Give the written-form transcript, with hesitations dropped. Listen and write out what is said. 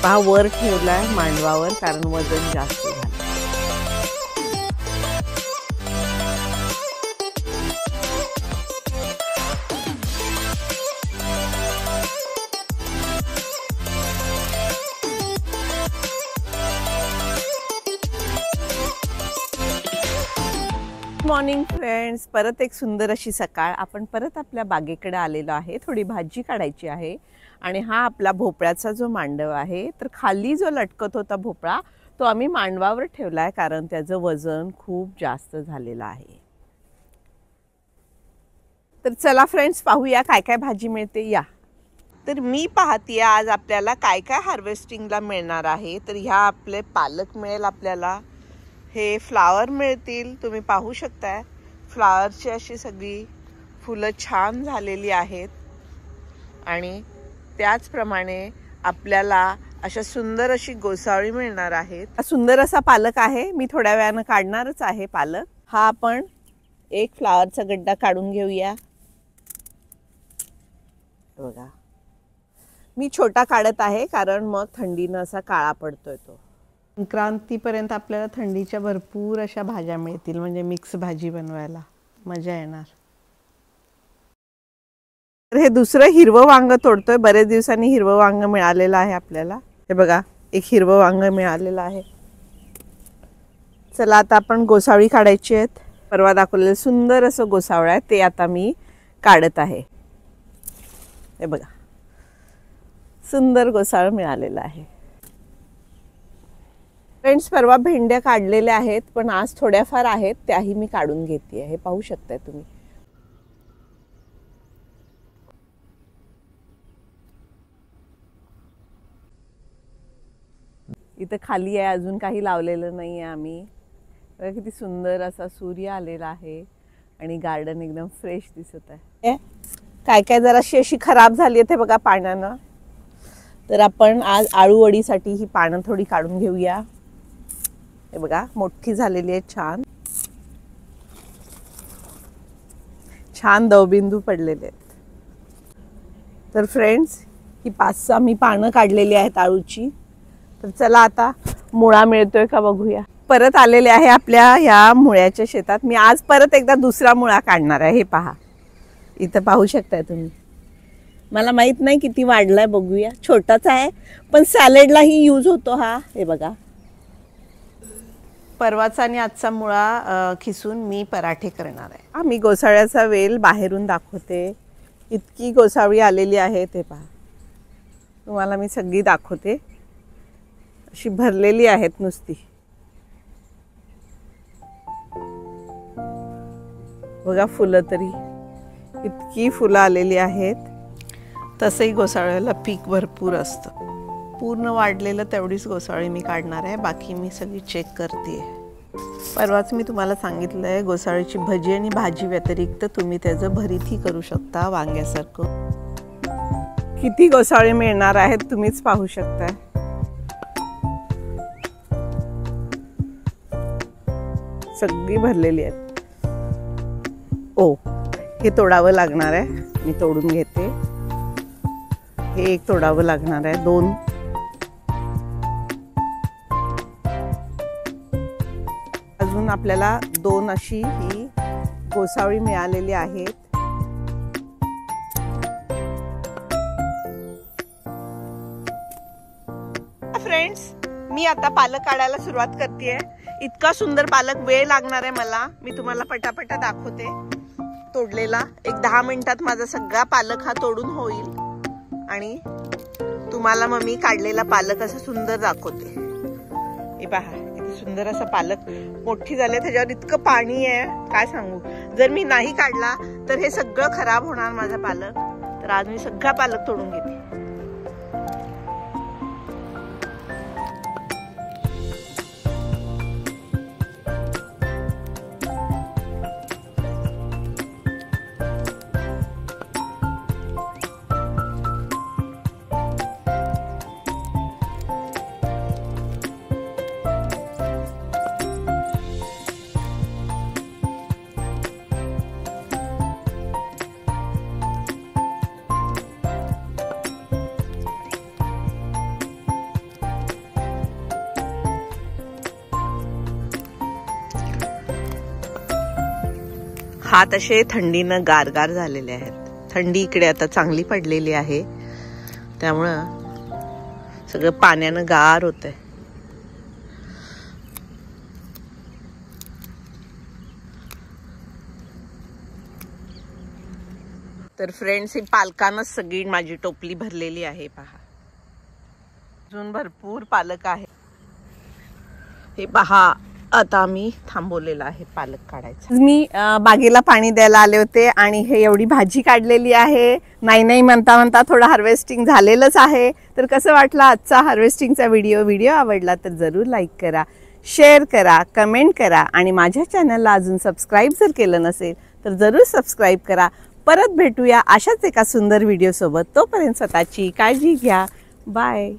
पहा वर ठेवलाय मांडवावर, कारण वजन जास्त झालं. मॉर्निंग फ्रेंड्स, परत एक सुंदर अशी सकाळ. आपण परत आपल्या बागेकडे आलेलो आहे. थोडी भाजी काढायची आहे. आणि हा आपला भोपळ्याचा जो मांडव आहे, तर खाली जो लटकत होता भोपळा तो आम्ही मांडवावर ठेवला आहे, कारण त्याचं वजन खूप जास्त झालेलं आहे. तर चला फ्रेंड्स, पाहूया काय काय भाजी मिळते या. तर मी पाहते आज आपल्याला काय काय हार्वेस्टिंगला मिळणार आहे. तर ह्या आपले पालक मिळेल आपल्याला, हे फ्लावर मिळतील. तुम्ही पाहू शकताय फ्लावरची अशी सगळी फुलं छान झालेली आहेत. आणि त्याचप्रमाणे आपल्याला अशा सुंदर अशी गोसावळी मिळणार आहेत. सुंदर असा पालक आहे, मी थोड्या वेळानं काढणारच आहे पालक. हा आपण एक फ्लावरचा गड्डा काढून घेऊया. बघा मी छोटा काढत आहे, कारण मग थंडीनं असा काळा पडतोय तो. संक्रांतीपर्यंत आपल्याला थंडीच्या भरपूर अशा भाज्या मिळतील, म्हणजे मिक्स भाजी बनवायला मजा येणार. तर हे दुसरं हिरवं वांग तोडतोय. बरेच दिवसांनी हिरवं वांग मिळालेलं आहे आपल्याला. हे बघा एक हिरवं वांग मिळालेलं आहे. चला आता आपण गोसावळी काढायची आहेत. परवा दाखवलेलं सुंदर असं गोसावळ आहे, ते आता मी काढत आहे. हे बघा सुंदर गोसावळ मिळालेलं आहे. फ्रेंड्स, परवा भेंड्या काढलेल्या आहेत, पण आज थोड्याफार आहेत, त्याही मी काढून घेते. हे पाहू शकताय तुम्ही. इथं खाली आहे, अजून काही लावलेलं नाही आहे आम्ही. बघा किती सुंदर असा सूर्य आलेला आहे आणि गार्डन एकदम फ्रेश दिसत आहे. काय काय जराशी अशी खराब झाली आहे बघा पाण्यानं. तर आपण आज आळूवडीसाठी ही पानं थोडी काढून घेऊया. हे बघा मोठी झालेली आहे, छान छान दवबिंदू पडलेले आहेत. तर फ्रेंड्स, ही 5-6 मी पानं काढलेली आहेत आळूची. तर चला आता मुळा मिळतोय का बघूया. परत आलेले आहे आपल्या ह्या मुळ्याच्या शेतात. मी आज परत एकदा दुसरा मुळा काढणार आहे. हे पहा इथं पाहू शकताय तुम्ही. मला माहित नाही किती वाढलाय, बघूया. छोटाच आहे, पण सॅलेडलाही यूज होतो हा. हे बघा परवाचा आणि आजचा मुळा खिसून मी पराठे करणार आहे. मी गोसाव्याचा वेल बाहेरून दाखवते. इतकी गोसावळी आलेली आहे ते पहा. तुम्हाला मी सगळी दाखवते. अशी भरलेली आहेत नुसती. बघा फुलं तरी इतकी फुलं आलेली आहेत. तसंही गोसाव्याला पीक भरपूर असतं. पूर्ण वाढलेलं तेवढीच गोसावळी मी काढणार आहे, बाकी मी सगळी चेक करते. परवाच मी तुम्हाला सांगितलं आहे, गोसावळीची भजी आणि भाजी व्यतिरिक्त तुम्ही त्याचं भरीतही करू शकता वांग्यासारखं. किती गोसावळी मिळणार आहेत तुम्हीच पाहू शकता. सगळी भरलेली आहेत. ओ, हे तोडावं लागणार आहे, मी तोडून घेते. हे एक तोडावं लागणार आहे, 2. अजून आपल्याला 2 अशी ही गोसावळी मिळालेली आहेत. फ्रेंड्स, मी आता पालक काढायला सुरुवात करते. इतका सुंदर पालक, वेळ लागणार आहे मला. मी तुम्हाला पटापटा दाखवते तोडलेला. एक 10 मिनिटात माझा सगळा पालक हा तोडून होईल आणि तुम्हाला मग मी काढलेला पालक असा सुंदर दाखवते. हे पहा किती सुंदर असा पालक मोठी झाले. त्याच्यावर इतकं पाणी आहे काय सांगू. जर मी नाही काढला तर हे सगळं खराब होणार माझा पालक. तर आज मी सगळा पालक तोडून घेते. हात असे थंडीनं गारगार झालेले आहेत। थंडी इकडे आता चांगली पडलेली आहे, त्यामुळं सगळं पाण्यानं गार होतंय। तर फ्रेंड्स, ही पालकानच सगळी माझी टोपली भरलेली आहे पहा। अजून भरपूर पालक आहे। हे पहा, आता आम्ही थांबवलेला आहे पालक काढायचं। मी बागेला पाणी द्यायला आले होते आणि हे एवढी भाजी काढलेली आहे। नाही म्हणता म्हणता थोडं हार्वेस्टिंग झालेलंच आहे। तर कसं वाटलं आजचा हार्वेस्टिंगचा व्हिडिओ आवडला तर जरूर लाईक करा, शेअर करा, कमेंट करा आणि माझ्या चॅनलला अजून सबस्क्राईब जर केलं नसेल तर जरूर सबस्क्राईब करा। परत भेटूया अशाच एका सुंदर व्हिडिओ सोबत। तोपर्यंत स्वतःची काळजी घ्या। बाय।